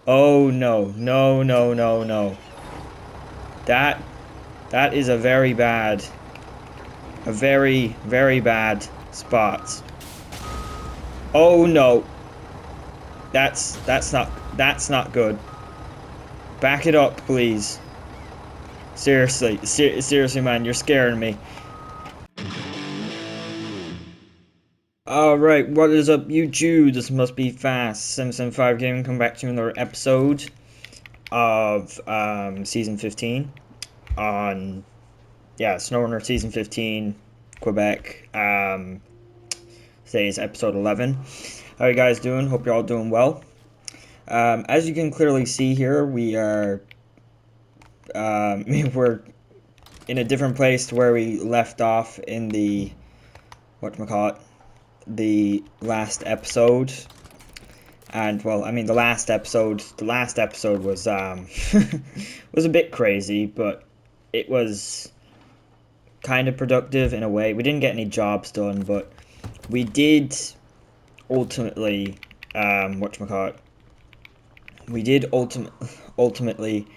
Oh no, no, no, no, no. That that is a very, very bad spot. Oh no. That's not good. Back it up, please. Seriously, man, you're scaring me. Alright, what is up, YouTube? This must be fast. Simpson 5 Gaming, come back to another episode of Season 15 on, yeah, SnowRunner Season 15, Quebec. Today is episode 11. How are you guys doing? Hope you're all doing well. As you can clearly see here, we are, we're in a different place to where we left off in the, whatchamacallit, the last episode. And well, I mean, the last episode was was a bit crazy, but it was kind of productive in a way. We didn't get any jobs done, but we did ultimately whatchamacallit, we did ultimately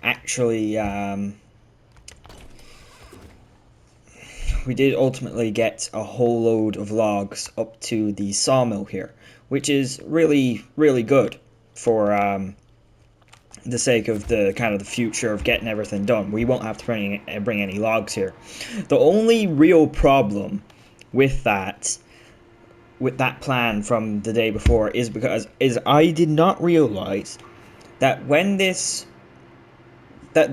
actually we did ultimately get a whole load of logs up to the sawmill here, which is really, really good for the sake of the kind of the future of getting everything done. We won't have to bring any logs here. The only real problem with that plan from the day before is I did not realize that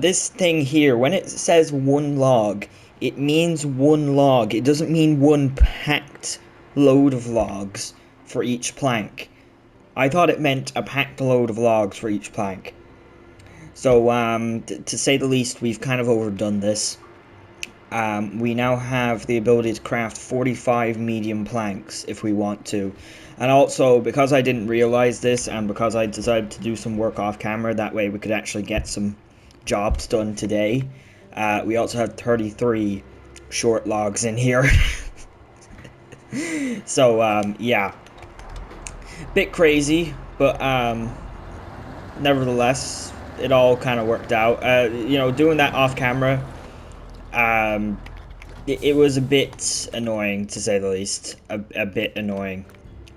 this thing here, when it says one log, it means one log. It doesn't mean one packed load of logs for each plank. I thought it meant a packed load of logs for each plank. So, to say the least, we've kind of overdone this. We now have the ability to craft 45 medium planks if we want to. And also, because I didn't realize this, and because I decided to do some work off camera, that way we could actually get some jobs done today. We also have 33 short logs in here. So, yeah. Bit crazy, but nevertheless, it all kind of worked out. Doing that off camera, um, it was a bit annoying, to say the least. A bit annoying.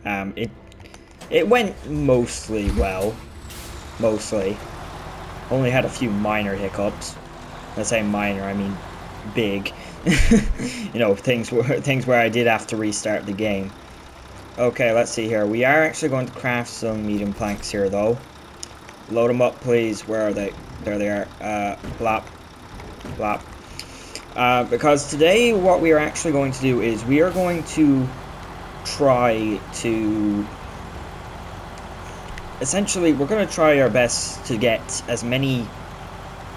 It went mostly well. Mostly. Only had a few minor hiccups. When I say minor, I mean big. Things where I did have to restart the game. Okay, let's see here. We are actually going to craft some medium planks here, though. Load them up, please. Where are they? There they are. Blop. Blop. Because today what we are actually going to do is we are going to try to... Essentially, we're going to try our best to get as many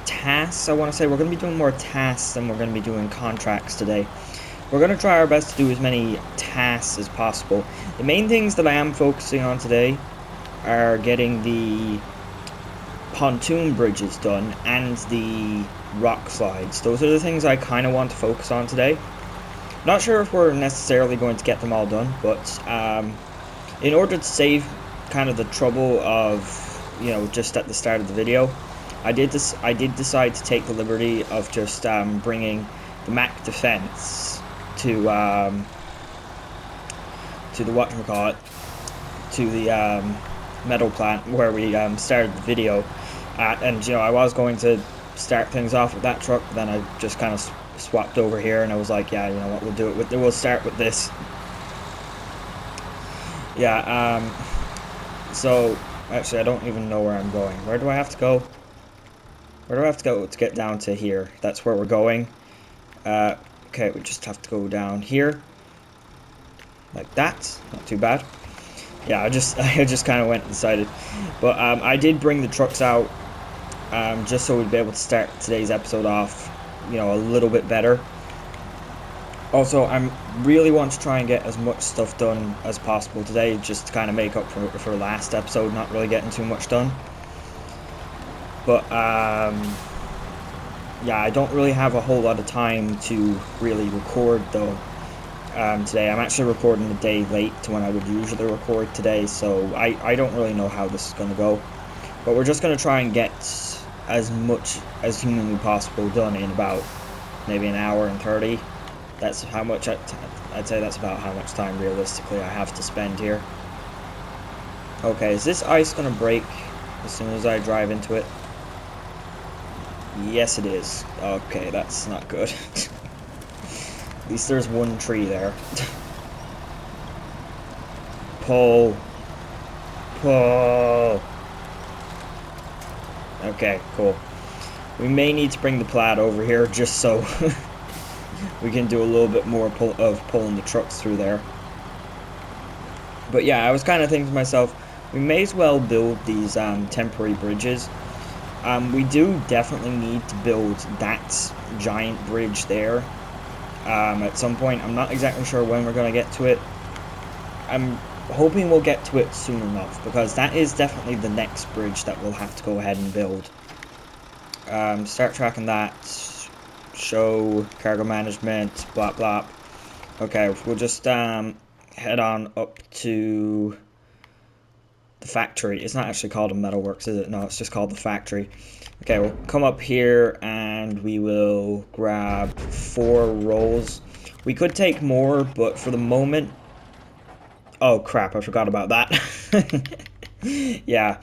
tasks, I want to say. We're going to be doing more tasks than we're going to be doing contracts today. We're going to try our best to do as many tasks as possible. The main things that I am focusing on today are getting the pontoon bridges done and the rock slides. Those are the things I kind of want to focus on today. Not sure if we're necessarily going to get them all done, but in order to save kind of the trouble of, just at the start of the video, I did decide to take the liberty of just bringing the Mac Defense to the whatchamacallit, to the metal plant where we started the video at, and I was going to start things off with that truck, but then I just kind of swapped over here, and I was like, yeah, you know what, we'll start with this. Yeah, so actually I don't even know where I'm going. Where do I have to go? Where do I have to go to get down to here? That's where we're going. Okay, we just have to go down here. Like that. Not too bad. Yeah, I just kind of went and decided. But I did bring the trucks out just so we'd be able to start today's episode off, a little bit better. Also, I really want to try and get as much stuff done as possible today, just to kind of make up for last episode not really getting too much done. But yeah, I don't really have a whole lot of time to really record though. Today I'm actually recording a day late to when I would usually record today, so I don't really know how this is going to go. But we're just going to try and get as much as humanly possible done in about maybe an hour and 30. That's how much I'd say that's about how much time realistically I have to spend here. Okay, is this ice going to break as soon as I drive into it? Yes, it is. Okay, that's not good. At least there's one tree there. Pull. Pull. Okay, cool. We may need to bring the Plaid over here just so we can do a little bit more pulling the trucks through there. But yeah, I was kind of thinking to myself, we may as well build these temporary bridges. We do definitely need to build that giant bridge there at some point. I'm not exactly sure when we're going to get to it. I'm hoping we'll get to it soon enough, because that is definitely the next bridge that we'll have to go ahead and build. Start tracking that. Show cargo management, blah blah. Okay, we'll just head on up to the factory. It's not actually called a metalworks, is it? No, it's just called the factory. Okay, we'll come up here and we will grab 4 rolls. We could take more, but for the moment... Oh crap, I forgot about that. Yeah.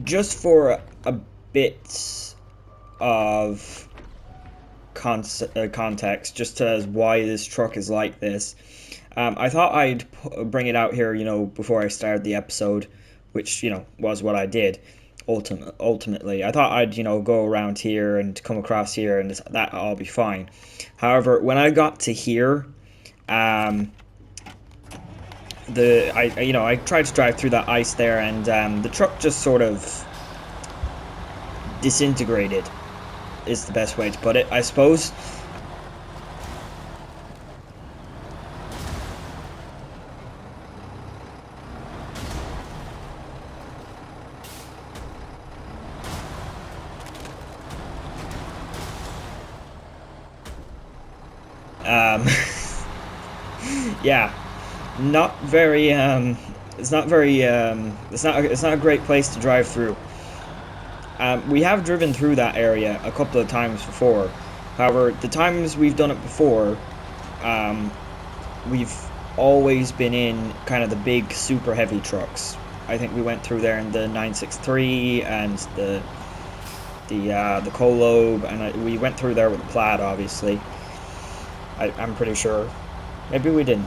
Just for a bit of context, just as why this truck is like this. I thought I'd bring it out here, before I started the episode, which, was what I did. Ultimately, I thought I'd, go around here and come across here, and that all be fine. However, when I got to here, I tried to drive through that ice there, and the truck just sort of disintegrated, is the best way to put it, I suppose. Yeah, not very, it's not a great place to drive through. We have driven through that area a couple of times before. However, the times we've done it before, we've always been in kind of the big super heavy trucks. I think we went through there in the 963 and the Kolob, and we went through there with the Plaid, obviously. I'm pretty sure. Maybe we didn't.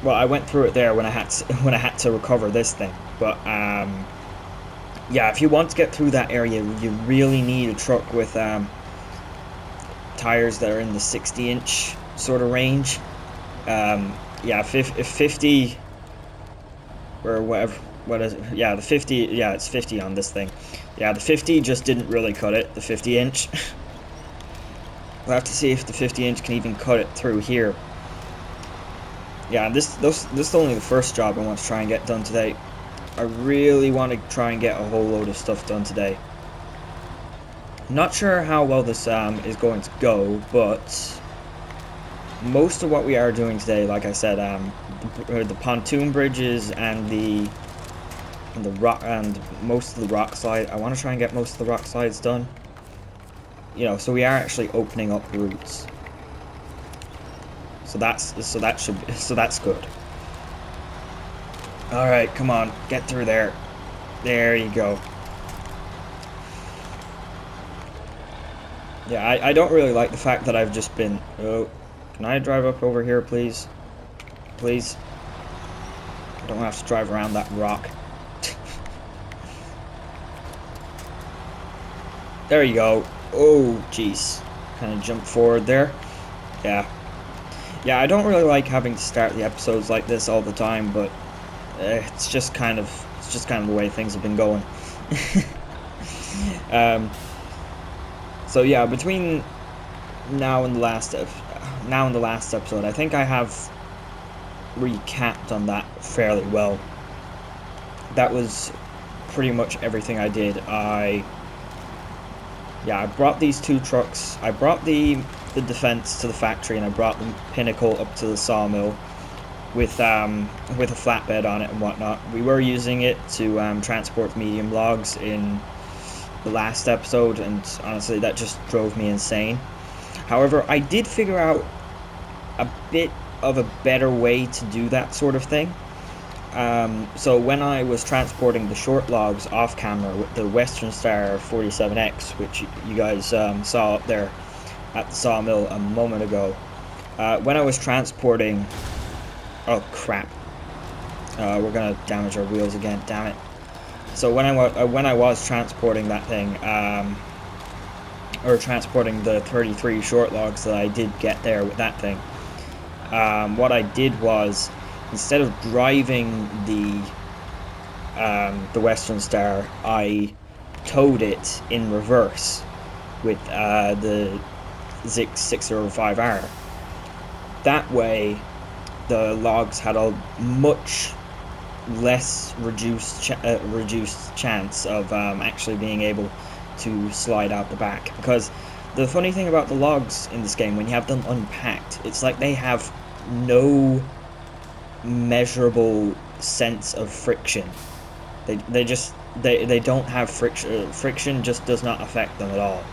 Well, I went through it there when I had to recover this thing. But yeah, if you want to get through that area, you really need a truck with tires that are in the 60-inch sort of range. Yeah, 50 or whatever. What is it? Yeah, the 50. Yeah, it's 50 on this thing. Yeah, the 50 just didn't really cut it. The 50-inch. We'll have to see if the 50-inch can even cut it through here. Yeah, this is only the first job I want to try and get done today. I really want to try and get a whole load of stuff done today. Not sure how well this is going to go, but most of what we are doing today, like I said, the pontoon bridges and the rock and most of the rock slide. I want to try and get most of the rock slides done. So we are actually opening up routes. So that's good. All right, come on, get through there. There you go. Yeah, I don't really like the fact that I've just been... Oh, can I drive up over here, please? Please? I don't have to drive around that rock. There you go. Oh, jeez. Kind of jump forward there. Yeah. Yeah, I don't really like having to start the episodes like this all the time, but it's just kind of the way things have been going. So yeah, between now and the last episode, I think I have recapped on that fairly well. That was pretty much everything I did. I brought these 2 trucks. I brought the defense to the factory, and I brought the Pinnacle up to the sawmill. with a flatbed on it and whatnot. We were using it to transport medium logs in the last episode, and honestly, that just drove me insane. However, I did figure out a bit of a better way to do that sort of thing. So when I was transporting the short logs off camera with the Western Star 47X, which you guys saw up there at the sawmill a moment ago, when I was transporting... Oh crap. We're gonna damage our wheels again, damn it. So when I was transporting that thing, or transporting the 33 short logs that I did get there with that thing, what I did was, instead of driving the Western Star, I towed it in reverse with the Zix 605R. That way, the logs had a much less reduced chance of actually being able to slide out the back. Because the funny thing about the logs in this game, when you have them unpacked, it's like they have no measurable sense of friction. They don't have friction. Friction just does not affect them at all.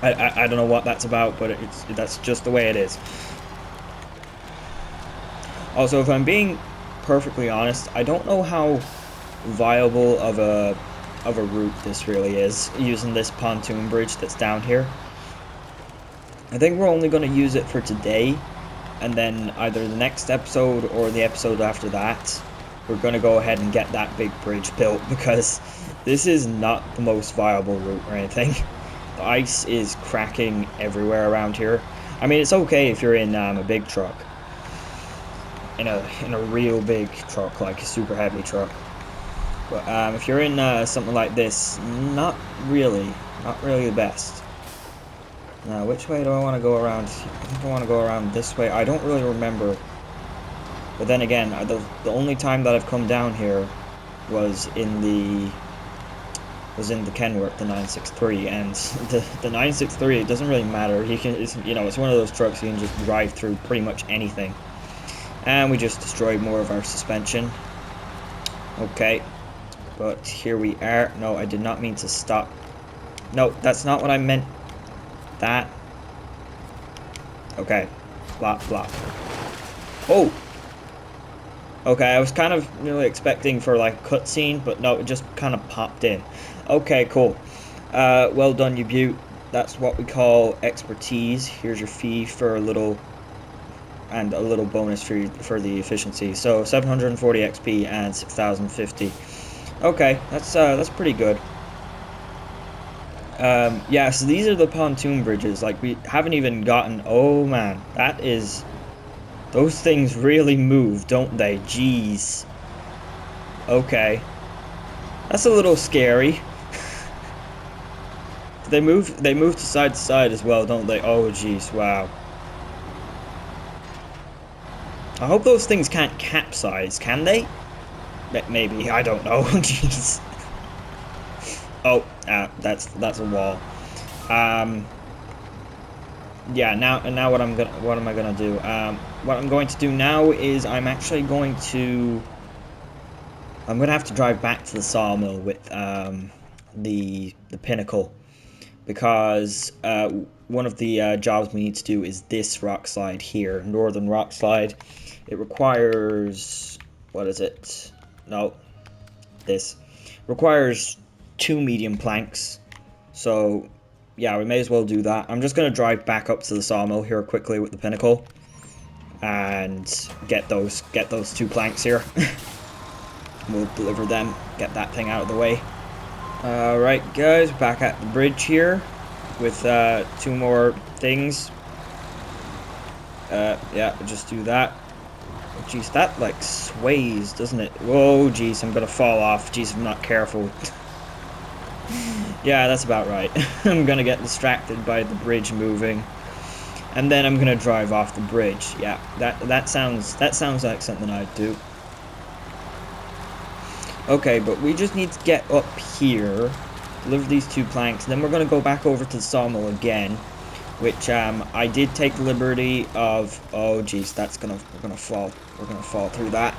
I don't know what that's about, but that's just the way it is. Also, if I'm being perfectly honest, I don't know how viable of a route this really is, using this pontoon bridge that's down here. I think we're only going to use it for today, and then either the next episode or the episode after that, we're going to go ahead and get that big bridge built, because this is not the most viable route or anything. The ice is cracking everywhere around here. I mean, it's okay if you're in a big truck. In a real big truck, like a super heavy truck. But if you're in something like this, not really the best. Now, which way do I want to go around? I think I want to go around this way. I don't really remember. But then again, the only time that I've come down here was in the Kenworth, the 963, and the 963, it doesn't really matter. It's one of those trucks you can just drive through pretty much anything. And we just destroyed more of our suspension. Okay. But here we are. No, I did not mean to stop. No, that's not what I meant. That. Okay. Flop, flop. Oh! Okay, I was kind of really expecting for like a cutscene, but no, it just kind of popped in. Okay, cool. Well done, you beaut. That's what we call expertise. Here's your fee for a little bonus for the efficiency. So 740 XP and 6050. Okay, that's pretty good. Yeah, so these are the pontoon bridges. Like, we haven't even gotten... Oh man, those things really move, don't they? Jeez. Okay. That's a little scary. They move to side as well, don't they? Oh jeez, wow. I hope those things can't capsize, can they? Maybe, I don't know. Jeez. Oh, that's a wall. Yeah, now what am I gonna do? What I'm going to do now is I'm gonna have to drive back to the sawmill with the pinnacle, because one of the jobs we need to do is this rock slide here, Northern Rock Slide. It requires, what is it? No, this requires 2 medium planks. So yeah, we may as well do that. I'm just gonna drive back up to the sawmill here quickly with the pinnacle and get those 2 planks here. We'll deliver them, get that thing out of the way. Alright guys, back at the bridge here with 2 more things. Yeah, just do that. Jeez, that like sways, doesn't it? Whoa, jeez, I'm gonna fall off. Jeez, I'm not careful. Yeah, that's about right. I'm gonna get distracted by the bridge moving, and then I'm gonna drive off the bridge. Yeah, that sounds like something I'd do. Okay, but we just need to get up here, deliver these 2 planks, and then we're gonna go back over to the sawmill again, which I did take the liberty of. Oh, geez, we're gonna fall. We're gonna fall through that.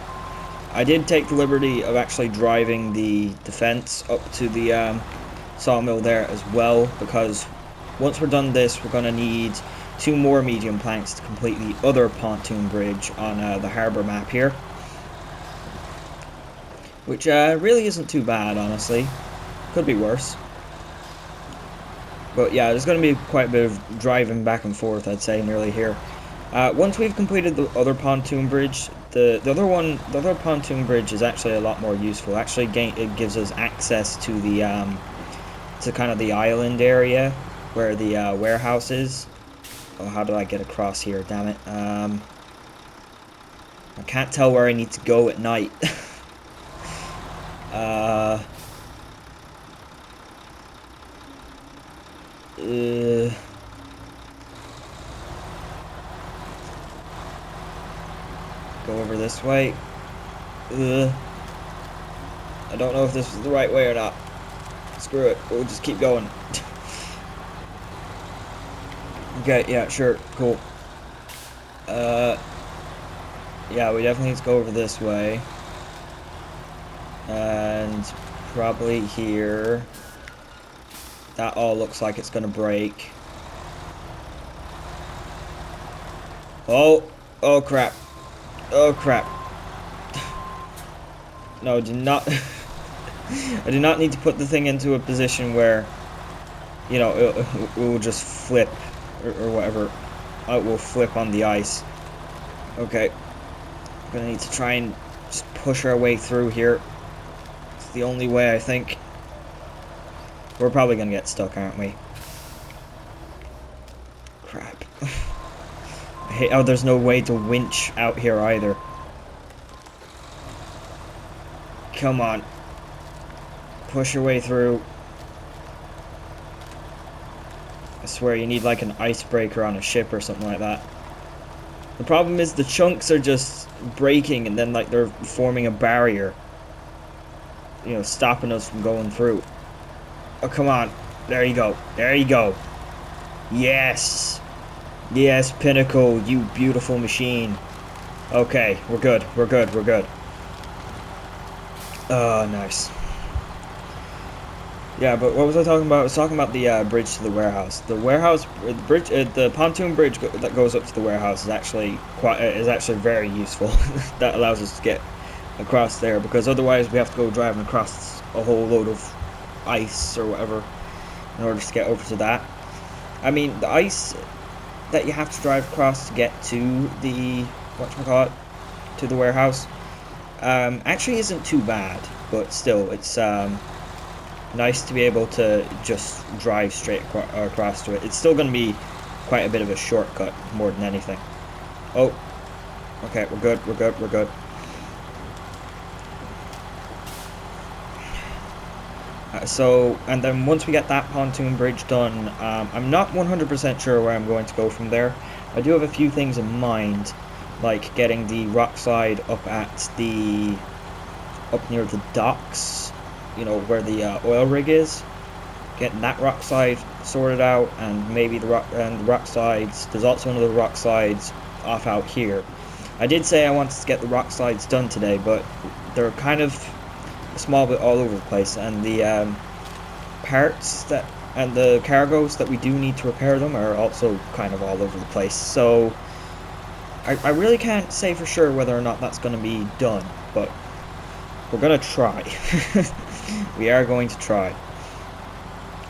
I did take the liberty of actually driving the defense up to the sawmill there as well, because once we're done this, we're gonna need 2 more medium planks to complete the other pontoon bridge on the harbor map here, which really isn't too bad, honestly. Could be worse. But yeah, there's going to be quite a bit of driving back and forth, I'd say, nearly here. Once we've completed the other pontoon bridge, the other pontoon bridge is actually a lot more useful. Actually, it gives us access to the to kind of the island area where the warehouse is. Oh, how do I get across here? Damn it! I can't tell where I need to go at night. uh. Go over this way. I don't know if this is the right way or not. Screw it. We'll just keep going. Okay, yeah, sure. Cool. Yeah, we definitely need to go over this way. And probably here. That all looks like it's gonna break. Oh! Oh crap. Oh crap. No, do not... I do not need to put the thing into a position where, you know, it will just flip, or whatever. It will flip on the ice. Okay. I'm gonna need to try and just push our way through here. It's the only way, I think. We're probably gonna get stuck, aren't we? Crap. I hate how there's no way to winch out here either. Come on. Push your way through. I swear you need like an icebreaker on a ship or something like that. The problem is the chunks are just breaking and then like they're forming a barrier. You know, stopping us from going through. Oh, come on. There you go. There you go. Yes. Yes, Pinnacle, you beautiful machine. Okay, we're good. We're good. We're good. Oh, nice. Yeah, but what was I talking about? I was talking about the bridge to the warehouse. The warehouse, the bridge, the pontoon bridge that goes up to the warehouse is actually very useful. That allows us to get across there, because otherwise we have to go driving across a whole load of ice or whatever in order to get over to that. I mean, the ice that you have to drive across to get to the whatchamacallit, to the warehouse, actually isn't too bad, but still, it's nice to be able to just drive straight across to it. It's still going to be quite a bit of a shortcut more than anything. Oh, okay, we're good, we're good, we're good. And then once we get that pontoon bridge done, I'm not 100% sure where I'm going to go from there. I do have a few things in mind, like getting the rock slide up near the docks, you know, where the oil rig is. Getting that rock slide sorted out, and maybe the rock slides. There's also another rock slides off out here. I did say I wanted to get the rock slides done today, but they're kind of a small bit all over the place, and the parts and the cargoes that we do need to repair them are also kind of all over the place. So I really can't say for sure whether or not that's going to be done, but we're going to try. We are going to try.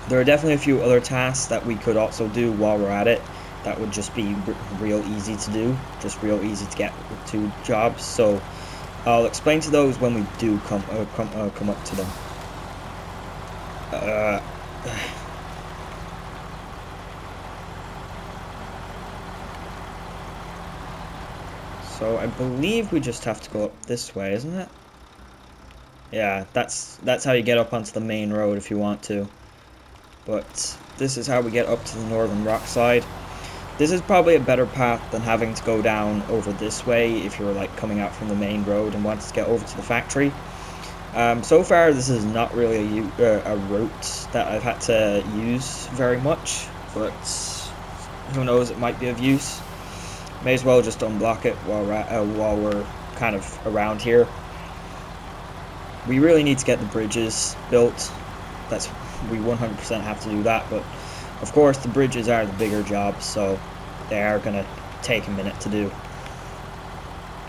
There are definitely a few other tasks that we could also do while we're at it. That would just be real easy to do, just real easy to get to jobs. So I'll explain to those when we do come up to them. So I believe we just have to go up this way, isn't it? Yeah, that's how you get up onto the main road if you want to. But this is how we get up to the northern rock side. This is probably a better path than having to go down over this way if you're like coming out from the main road and wanted to get over to the factory. So far this is not really a route that I've had to use very much, but who knows, it might be of use. May as well just unblock it while we're kind of around here. We really need to get the bridges built. We 100% have to do that, but of course the bridges are the bigger job, so they are gonna take a minute to do.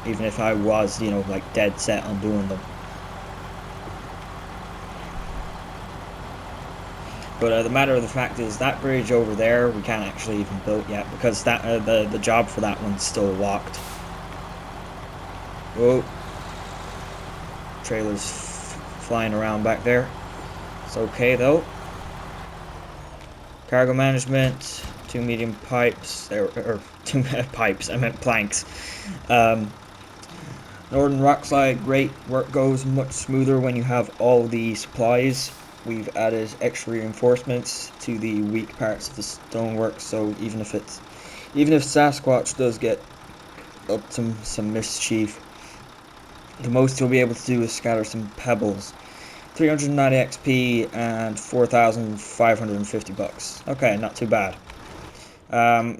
Even if I was, you know, like dead set on doing them. But the matter of the fact is that bridge over there we can't actually even build yet because that the job for that one's still locked. Whoa. Trailers flying around back there. It's okay though. Cargo management, 2 medium pipes, or 2 pipes, I meant planks. Northern rock slide, great. Work goes much smoother when you have all the supplies. We've added extra reinforcements to the weak parts of the stonework, so even if Sasquatch does get up to some mischief, the most you'll be able to do is scatter some pebbles. 390 XP and 4,550 bucks. Okay, not too bad.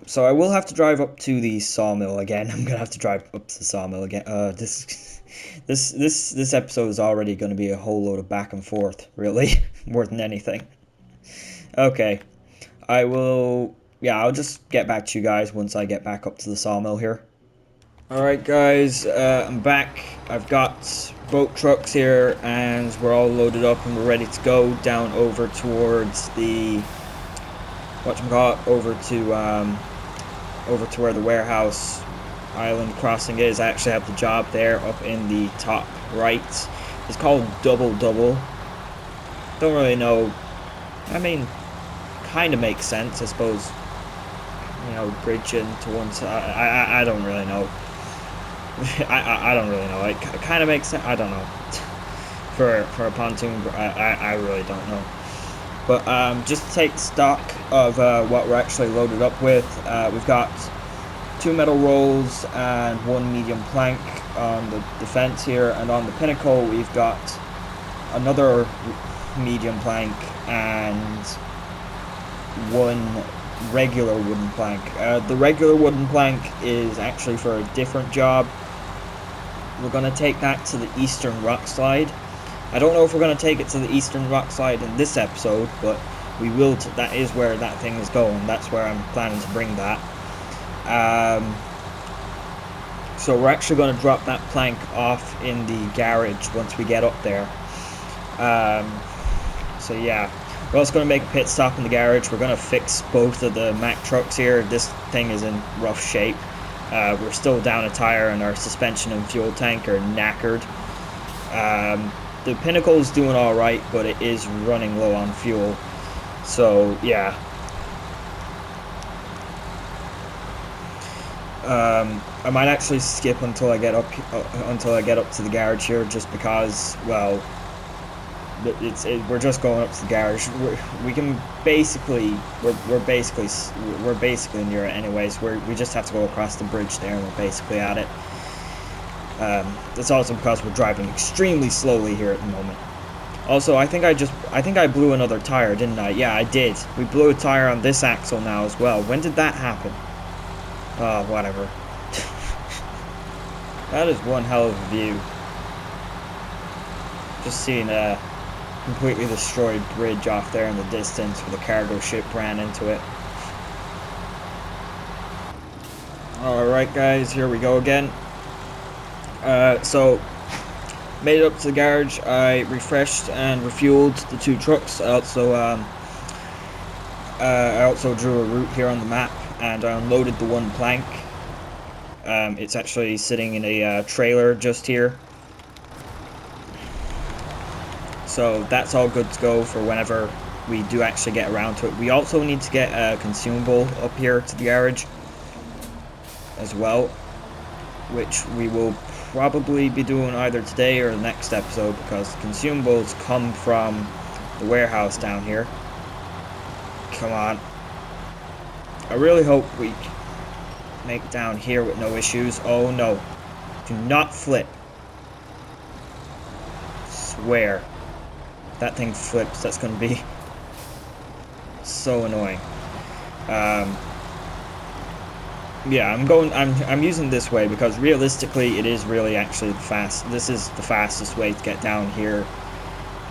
So I will have to drive up to the sawmill again. I'm gonna have to drive up to the sawmill again. This episode is already gonna be a whole load of back and forth, really, more than anything. Okay, I'll just get back to you guys once I get back up to the sawmill here. Alright guys, I'm back. I've got boat trucks here and we're all loaded up and we're ready to go down over towards the over to where the warehouse island crossing is. I actually have the job there up in the top right. It's called Double Double. Don't really know. I mean, kind of makes sense, I suppose. You know, bridging to one side. I don't really know. I don't really know. It kind of makes sense. I don't know. For a pontoon, I really don't know. But just to take stock of what we're actually loaded up with, we've got 2 metal rolls and 1 medium plank on the defense here, and on the pinnacle we've got another medium plank and 1 regular wooden plank. The regular wooden plank is actually for a different job. We're going to take that to the Eastern Rock Slide. I don't know if we're going to take it to the Eastern Rock Slide in this episode, but we will. That is where that thing is going. That's where I'm planning to bring that. So we're actually going to drop that plank off in the garage once we get up there. So yeah, we're also going to make a pit stop in the garage. We're going to fix both of the Mack trucks here. This thing is in rough shape. We're still down a tire and our suspension and fuel tank are knackered. The Pinnacle's doing alright, but it is running low on fuel. So yeah. I might actually skip until I get up to the garage here, just because, well, we're just going up to the garage. We're basically near it anyways. We just have to go across the bridge there and we're basically at it. It's also because we're driving extremely slowly here at the moment. Also, I think I blew another tire, didn't I? Yeah, I did. We blew a tire on this axle now as well. When did that happen? Oh, whatever. That is one hell of a view. Just seeing a completely destroyed bridge off there in the distance where the cargo ship ran into it. Alright guys, here we go again. So, made it up to the garage. I refreshed and refueled the 2 trucks. I also drew a route here on the map, and I unloaded the 1 plank. It's actually sitting in a trailer just here. So that's all good to go for whenever we do actually get around to it. We also need to get a consumable up here to the garage as well, which we will probably be doing either today or the next episode, because the consumables come from the warehouse down here. Come on. I really hope we make it down here with no issues. Oh no. Do not flip. Swear. If that thing flips, that's going to be so annoying. Yeah, I'm using this way because realistically it is really actually this is the fastest way to get down here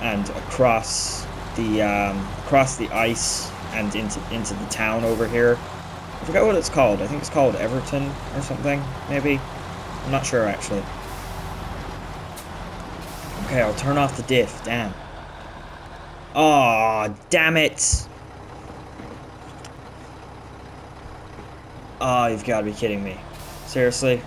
and across the ice and into the town over here. I forgot what it's called. I think it's called Everton or something, maybe. I'm not sure actually. Okay, I'll turn off the diff. Damn. Oh, damn it. Oh, you've got to be kidding me. Seriously?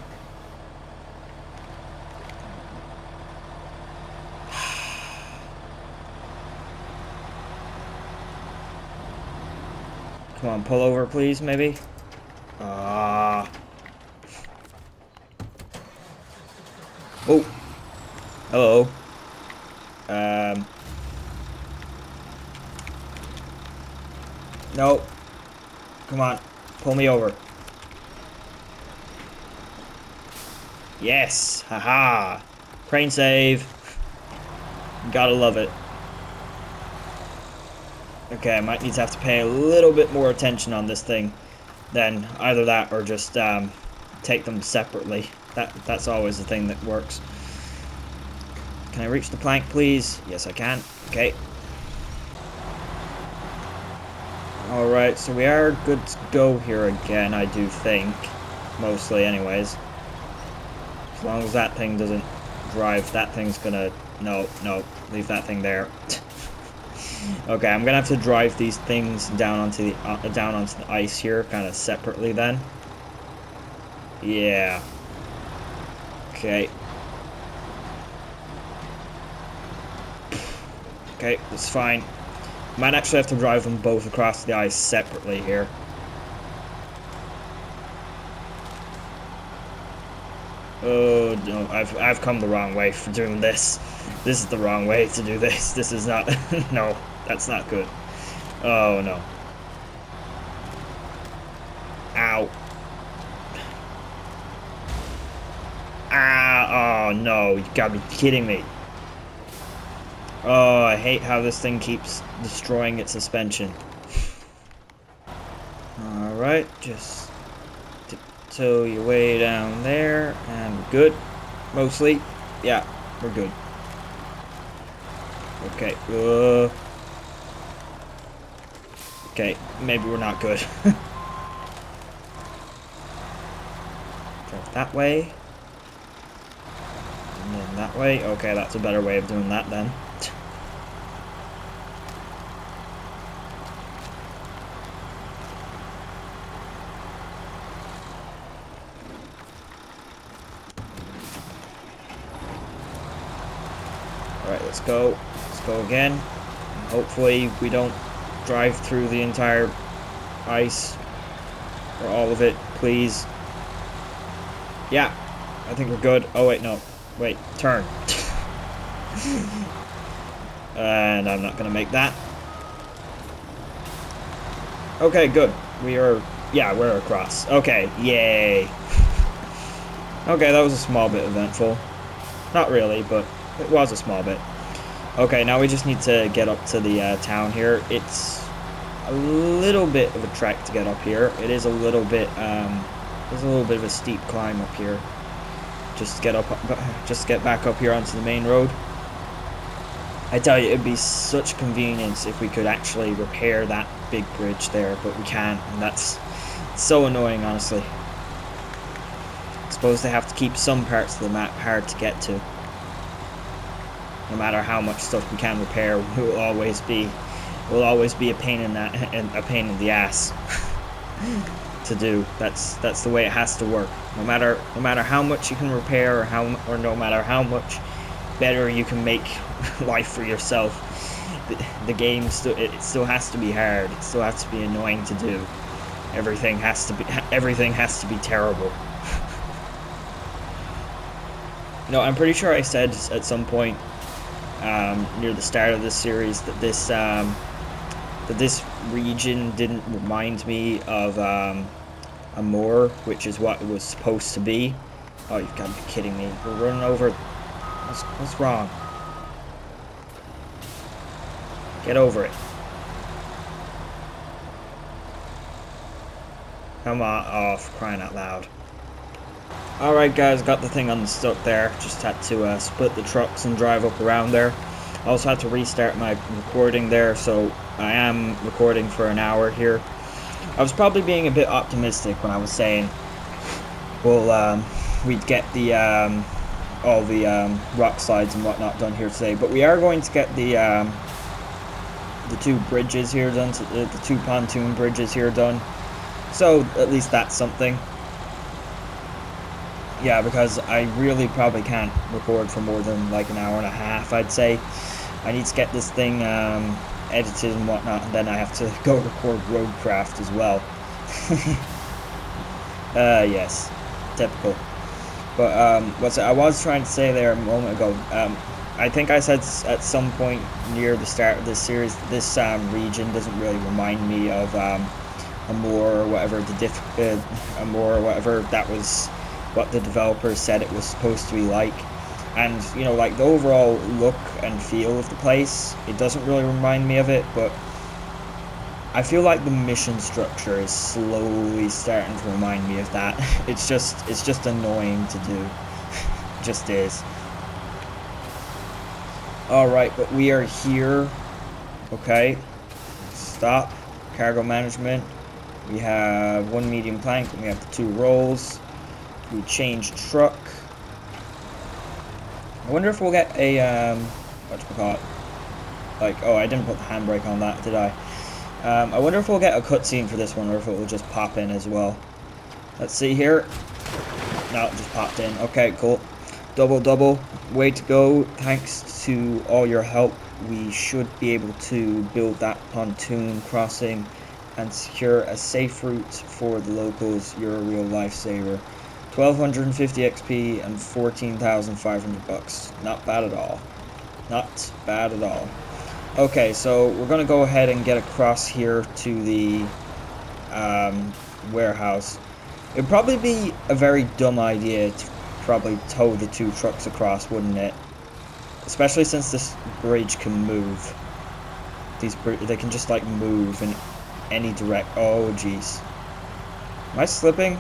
Come on, pull over, please, maybe? Ah. Oh. Hello. Um. No. Come on. Pull me over. Yes. Haha. Crane save. Gotta love it. Okay, I might need to have to pay a little bit more attention on this thing than either that or just take them separately. That's always the thing that works. Can I reach the plank, please? Yes, I can. Okay. Alright, so we are good to go here again, I do think. Mostly, anyways. As long as that thing doesn't drive, that thing's gonna... No, no, leave that thing there. Okay, I'm gonna have to drive these things down onto the ice here, kind of separately then. Yeah. Okay. Okay, that's fine. Might actually have to drive them both across the ice separately here. Oh no, I've come the wrong way for doing this. This is the wrong way to do this. This is not no, that's not good. Oh no. Ow. Ah, oh no, you gotta be kidding me. Oh, I hate how this thing keeps destroying its suspension. Alright, just tiptoe your way down there, and we're good. Mostly. Yeah, we're good. Okay. Okay, maybe we're not good. Drive that way. And then that way. Okay, that's a better way of doing that then. Alright, let's go. Let's go again. Hopefully we don't drive through the entire ice. Or all of it, please. Yeah, I think we're good. Oh wait, no. Wait, turn. And I'm not gonna make that. Okay, good. Yeah, we're across. Okay, yay. Okay, that was a small bit eventful. Not really, but it was a small bit. Okay, now we just need to get up to the town here. It's a little bit of a trek to get up here. It is a little bit, there's a little bit of a steep climb up here. Just to get back up here onto the main road. I tell you, it'd be such convenience if we could actually repair that big bridge there, but we can't, and that's so annoying, honestly. I suppose they have to keep some parts of the map hard to get to. No matter how much stuff we can repair, we'll always be a pain in the ass to do. That's the way it has to work. No matter how much you can repair or no matter how much better you can make life for yourself, the game still has to be hard. It still has to be annoying to do. Everything has to be terrible. No, I'm pretty sure I said at some point near the start of this series that this region didn't remind me of Amur, which is what it was supposed to be. Oh, you've got to be kidding me! We're running over. What's wrong? Get over it. Come on. Oh, for crying out loud. Alright guys, got the thing unstuck there. Just had to split the trucks and drive up around there. I also had to restart my recording there, so I am recording for an hour here. I was probably being a bit optimistic when I was saying, well, we'd get the all the rock slides and whatnot done here today, but we are going to get the two bridges here done, the two pontoon bridges here done. So at least that's something. Yeah, because I really probably can't record for more than like an hour and a half, I'd say. I need to get this thing edited and whatnot, and then I have to go record Roadcraft as well. Yes, typical. But I was trying to say there a moment ago. I think I said at some point near the start of this series, this region doesn't really remind me of Amur or whatever Amur or whatever that was what the developers said it was supposed to be like. And you know, like the overall look and feel of the place, it doesn't really remind me of it, but I feel like the mission structure is slowly starting to remind me of that. It's just annoying to do. Just is. Alright, but we are here. Okay. Stop. Cargo management. We have one medium plank and we have the two rolls. We change truck. I wonder if we'll get a whatchamacallit? Like, oh, I didn't put the handbrake on that, did I? I wonder if we'll get a cutscene for this one, or if it will just pop in as well. Let's see here. No, it just popped in. Okay, cool. Double. Way to go. Thanks to all your help, we should be able to build that pontoon crossing and secure a safe route for the locals. You're a real lifesaver. 1250 XP and 14,500 bucks. Not bad at all. Not bad at all. Okay, so we're gonna go ahead and get across here to the warehouse. It'd probably be a very dumb idea to probably tow the two trucks across, wouldn't it? Especially since this bridge can move. They can just like move in any direct. Oh, jeez. Am I slipping?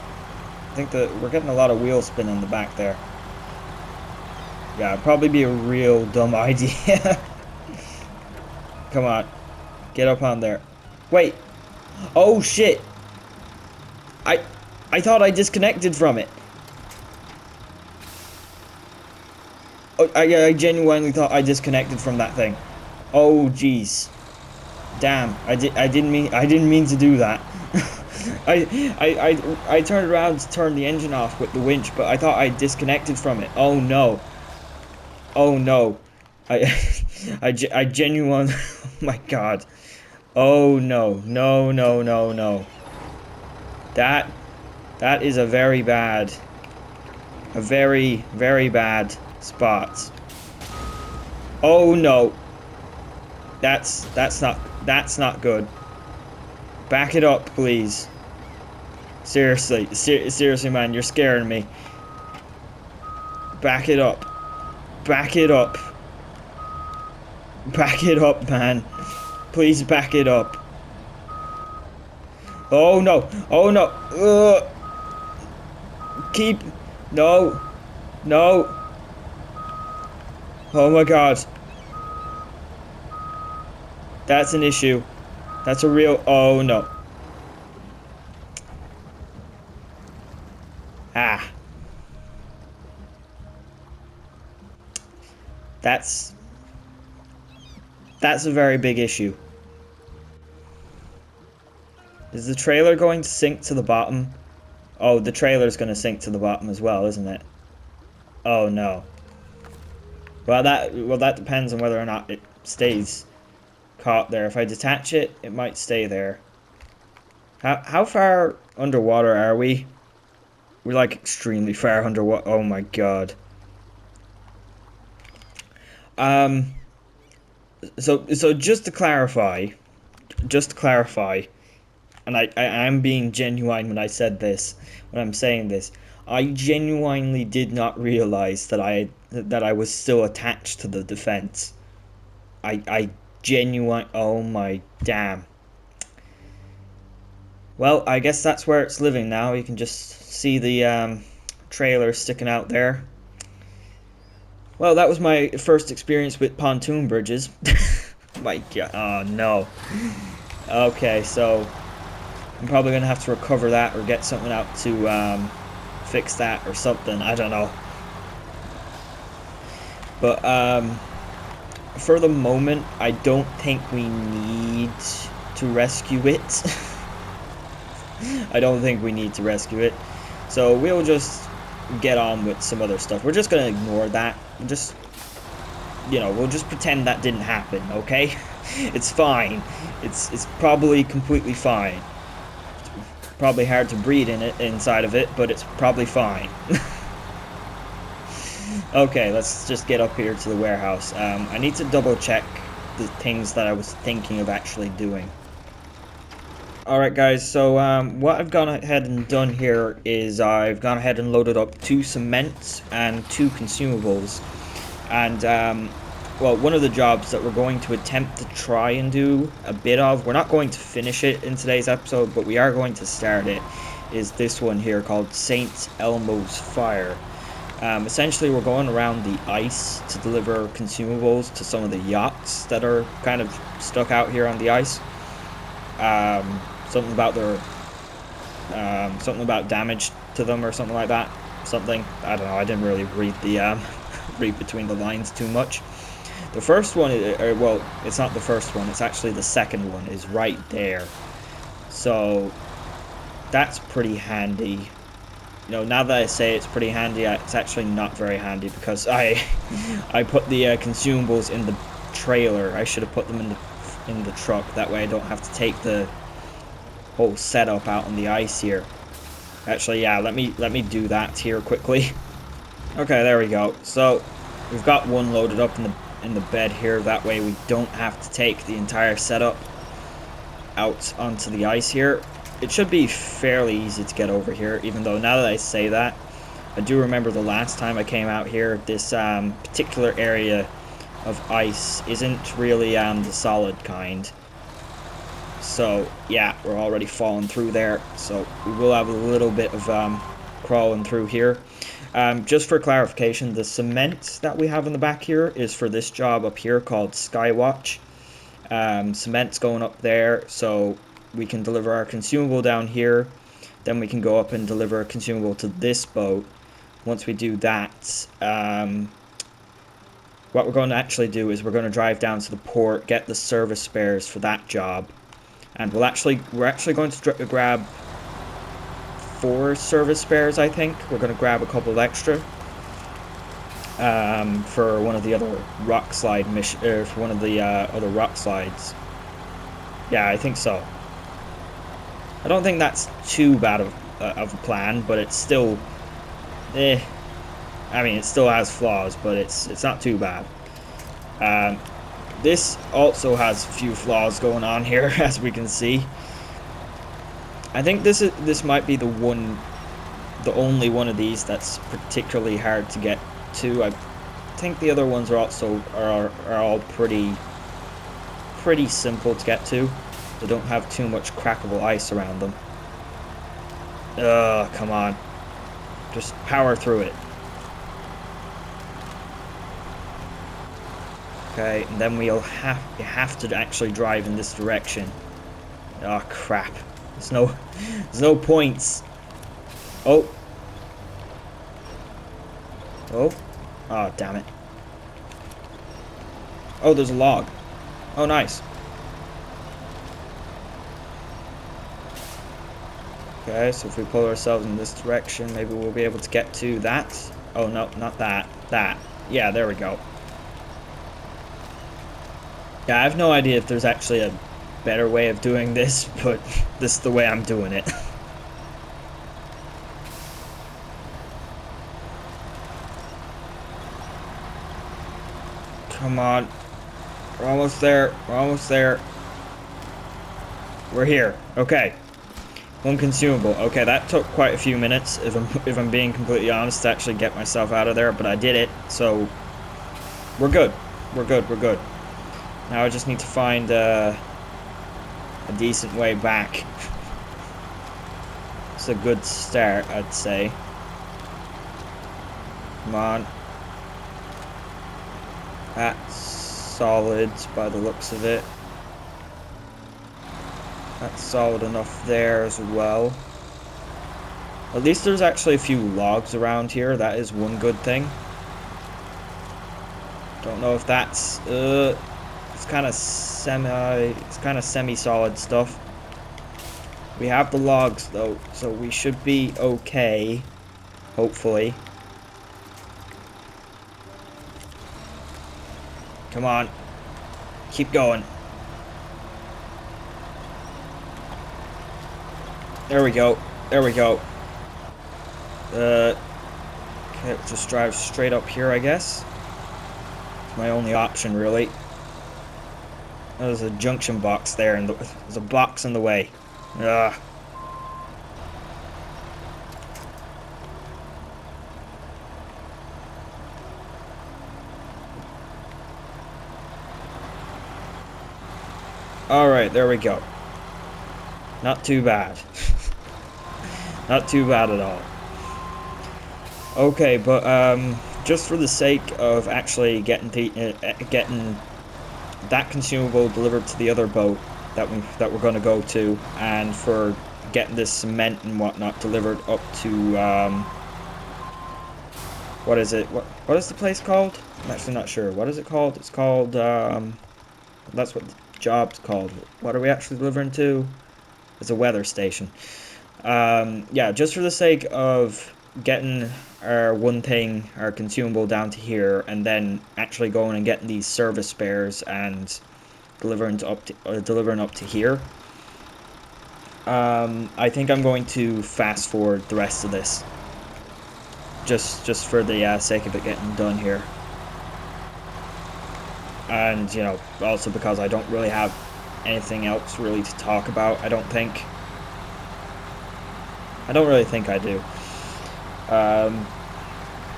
I think that we're getting a lot of wheel spin in the back there. Yeah, it'd probably be a real dumb idea. Come on. Get up on there. Wait. Oh, shit. I thought I disconnected from it. Oh, I genuinely thought I disconnected from that thing. Oh, jeez. Damn. I didn't mean to do that. I turned around to turn the engine off with the winch, but I thought I disconnected from it. Oh no. Oh no. I genuinely. Oh my god. Oh no. No. That is a very bad. A very, very bad spot. Oh no. That's not good. Back it up, please. Seriously, seriously, man, you're scaring me. Back it up. Back it up. Back it up, man. Please back it up. Oh no. Oh no. Keep. No. No. Oh my god. That's an issue. That's a real. Oh no. Ah. That's a very big issue. Is the trailer going to sink to the bottom? Oh, the trailer's going to sink to the bottom as well, isn't it? Oh no. Well, that depends on whether or not it stays caught there. If I detach it, it might stay there. How far underwater are we? We're like extremely far underwater. Oh my god. So just to clarify, and I am being genuine when I said this, when I'm saying this, I genuinely did not realize that I was still attached to the defense. I genuine. Oh my damn. Well, I guess that's where it's living now. You can just see the trailer sticking out there. Well, that was my first experience with pontoon bridges. My God, oh no. Okay, so I'm probably gonna have to recover that or get something out to fix that or something. I don't know. But for the moment, I don't think we need to rescue it. I don't think we need to rescue it. So we'll just get on with some other stuff. We're just gonna ignore that. Just, we'll just pretend that didn't happen, okay? It's fine. It's probably completely fine. It's probably hard to breathe inside of it, but it's probably fine. Okay, let's just get up here to the warehouse. I need to double check the things that I was thinking of actually doing. Alright guys, so what I've gone ahead and done here is I've gone ahead and loaded up 2 cements and 2 consumables. And, well, one of the jobs that we're going to attempt to try and do a bit of, we're not going to finish it in today's episode, but we are going to start it, is this one here called St. Elmo's Fire. Essentially, we're going around the ice to deliver consumables to some of the yachts that are kind of stuck out here on the ice. Something about their, something about damage to them or something like that. Something, I don't know, I didn't really read the, read between the lines too much. The first one, well, it's not the first one, it's actually the second one, is right there. So, that's pretty handy. Now that I say it's pretty handy, it's actually not very handy because I put the consumables in the trailer. I should have put them in the truck. That way I don't have to take the whole setup out on the ice here. Actually, yeah, let me do that here quickly. Okay, there we go. So we've got one loaded up in the bed here. That way we don't have to take the entire setup out onto the ice here. It should be fairly easy to get over here, even though now that I say that, I do remember the last time I came out here, this particular area of ice isn't really the solid kind. So, yeah, we're already falling through there, so we will have a little bit of crawling through here. Just for clarification, the cement that we have in the back here is for this job up here called Skywatch. Cement's going up there, so we can deliver our consumable down here. Then we can go up and deliver a consumable to this boat. Once we do that, what we're going to actually do is we're going to drive down to the port, get the service spares for that job, and we're actually going to grab 4 service spares. I think we're going to grab a couple extra for one of the other rock slide for one of the other rock slides. Yeah, I think so. I don't think that's too bad of a plan, but it's still, I mean, it still has flaws, but it's not too bad. This also has a few flaws going on here, as we can see. I think this might be the only one of these that's particularly hard to get to. I think the other ones are also are all pretty simple to get to. They don't have too much crackable ice around them. Ugh, come on. Just power through it. Okay, and then you have to actually drive in this direction. Oh crap. There's no points. Oh. Oh. Oh, damn it. Oh, there's a log. Oh, nice. Okay, so if we pull ourselves in this direction, maybe we'll be able to get to that. Oh, no, not that. That. Yeah, there we go. Yeah, I have no idea if there's actually a better way of doing this, but this is the way I'm doing it. Come on. We're almost there. We're almost there. We're here. Okay. One consumable. Okay, that took quite a few minutes, if I'm being completely honest, to actually get myself out of there, but I did it, so we're good. We're good. We're good. Now I just need to find a decent way back. It's a good start, I'd say. Come on. That's solid by the looks of it. That's solid enough there as well. At least there's actually a few logs around here. That is one good thing. Don't know if that's it's kind of semi-solid stuff. We have the logs though, so we should be okay, hopefully. Come on. Keep going. There we go. There we go. Okay, just drive straight up here, I guess. It's my only option, really. There's a junction box there, and there's a box in the way. Ugh. Alright, there we go. Not too bad. Not too bad at all. Okay, but just for the sake of actually getting that consumable delivered to the other boat that we're going to go to, and for getting this cement and whatnot delivered up to what is it? What is the place called? I'm actually not sure. What is it called? It's called that's what the job's called. What are we actually delivering to? It's a weather station. Yeah, just for the sake of getting our consumable down to here, and then actually going and getting these service spares and delivering up to here. I think I'm going to fast forward the rest of this, just for the sake of it getting done here, and you know, also because I don't really have anything else really to talk about. I don't really think I do.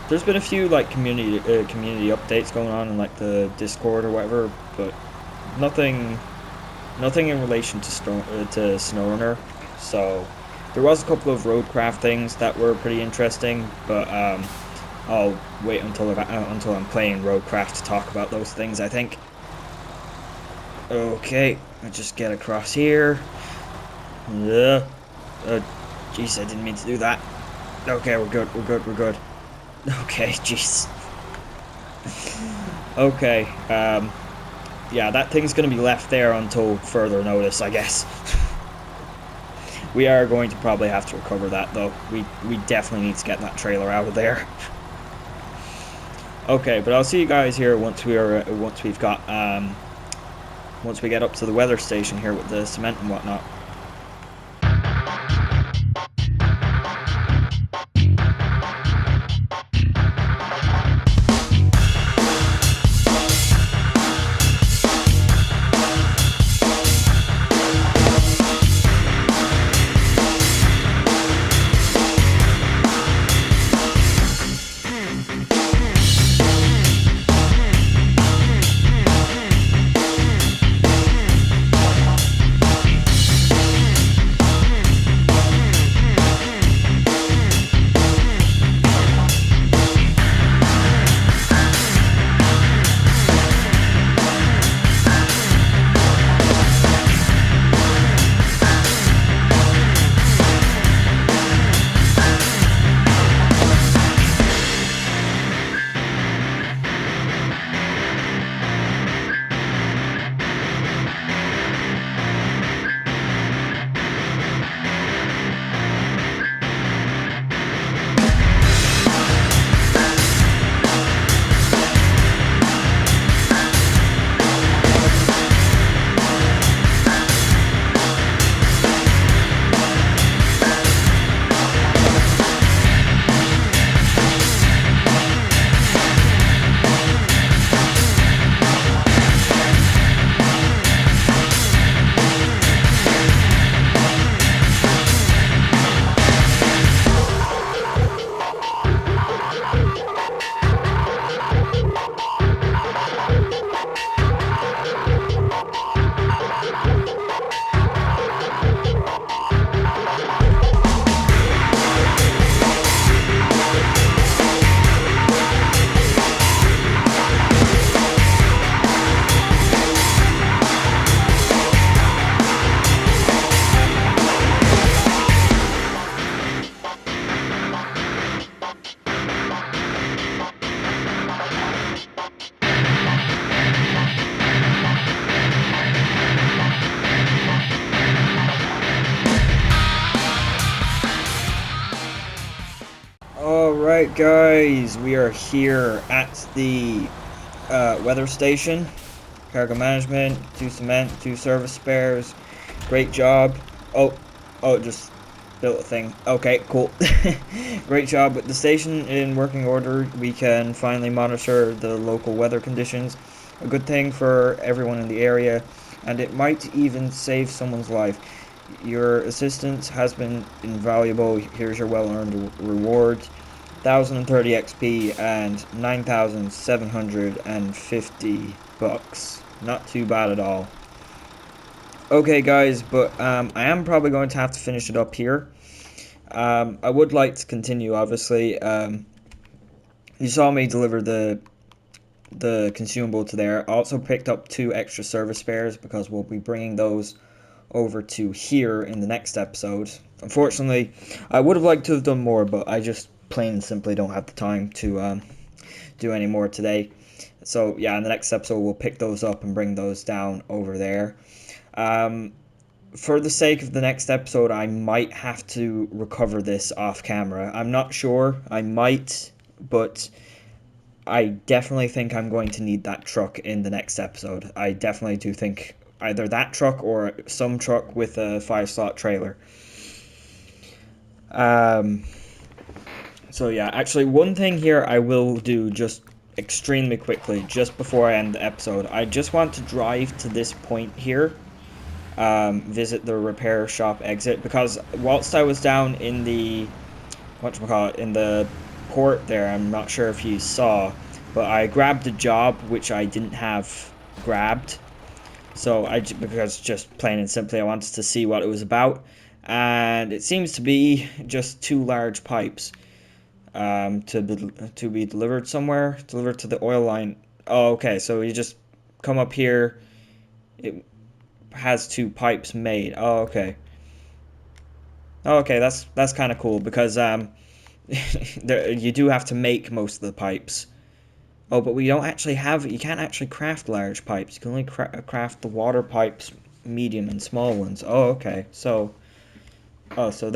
There's been a few like community updates going on in like the Discord or whatever, but nothing in relation to SnowRunner. So there was a couple of roadcraft things that were pretty interesting, but I'll wait until I'm playing roadcraft to talk about those things, I think. Okay, let's just get across here. Jeez, I didn't mean to do that. Okay, we're good. Okay, jeez. Okay, yeah, that thing's gonna be left there until further notice, I guess. We are going to probably have to recover that, though. We definitely need to get that trailer out of there. Okay, but I'll see you guys here once we get up to the weather station here with the cement and whatnot. Alright guys, we are here at the weather station. Cargo management, 2 cement, 2 service spares. Great job. Oh, just built a thing. Okay, cool. Great job with the station in working order. We can finally monitor the local weather conditions. A good thing for everyone in the area, and it might even save someone's life. Your assistance has been invaluable. Here's your well-earned reward. 1030 XP and 9750 bucks. Not too bad at all. Okay guys, but I am probably going to have to finish it up here. I would like to continue, obviously. You saw me deliver the consumable to there. I also picked up 2 extra service spares because we'll be bringing those over to here in the next episode. Unfortunately, I would have liked to have done more, but I just plain and simply don't have the time to do any more today. So yeah, in the next episode we'll pick those up and bring those down over there. For the sake of the next episode, I might have to recover this off camera. I'm not sure. I might, but I definitely think I'm going to need that truck in the next episode. I definitely do think either that truck or some truck with a 5-slot trailer. So yeah, actually one thing here I will do just extremely quickly, just before I end the episode. I just want to drive to this point here, visit the repair shop exit, because whilst I was down in the, whatchamacallit, in the port there, I'm not sure if you saw, but I grabbed a job which I didn't have grabbed. So because just plain and simply I wanted to see what it was about, and it seems to be just 2 large pipes to be delivered somewhere, delivered to the oil line. Oh, okay, so you just come up here. It has 2 pipes made. Oh, okay. Oh, okay, that's kind of cool because you do have to make most of the pipes. Oh, but we don't actually have. You can't actually craft large pipes. You can only craft the water pipes, medium and small ones. Oh, okay. So, so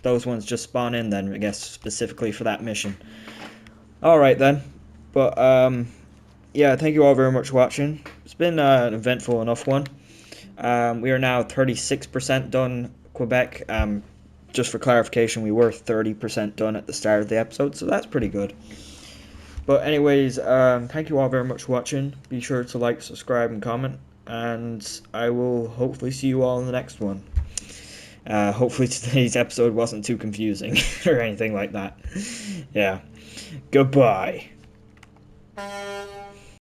those ones just spawn in then, I guess, specifically for that mission. All right then. But yeah, thank you all very much for watching. It's been an eventful enough one. We are now 36% done Quebec. Just for clarification, we were 30% done at the start of the episode, so that's pretty good. But anyways, thank you all very much for watching. Be sure to like, subscribe, and comment. And I will hopefully see you all in the next one. Hopefully today's episode wasn't too confusing or anything like that. Yeah. Goodbye.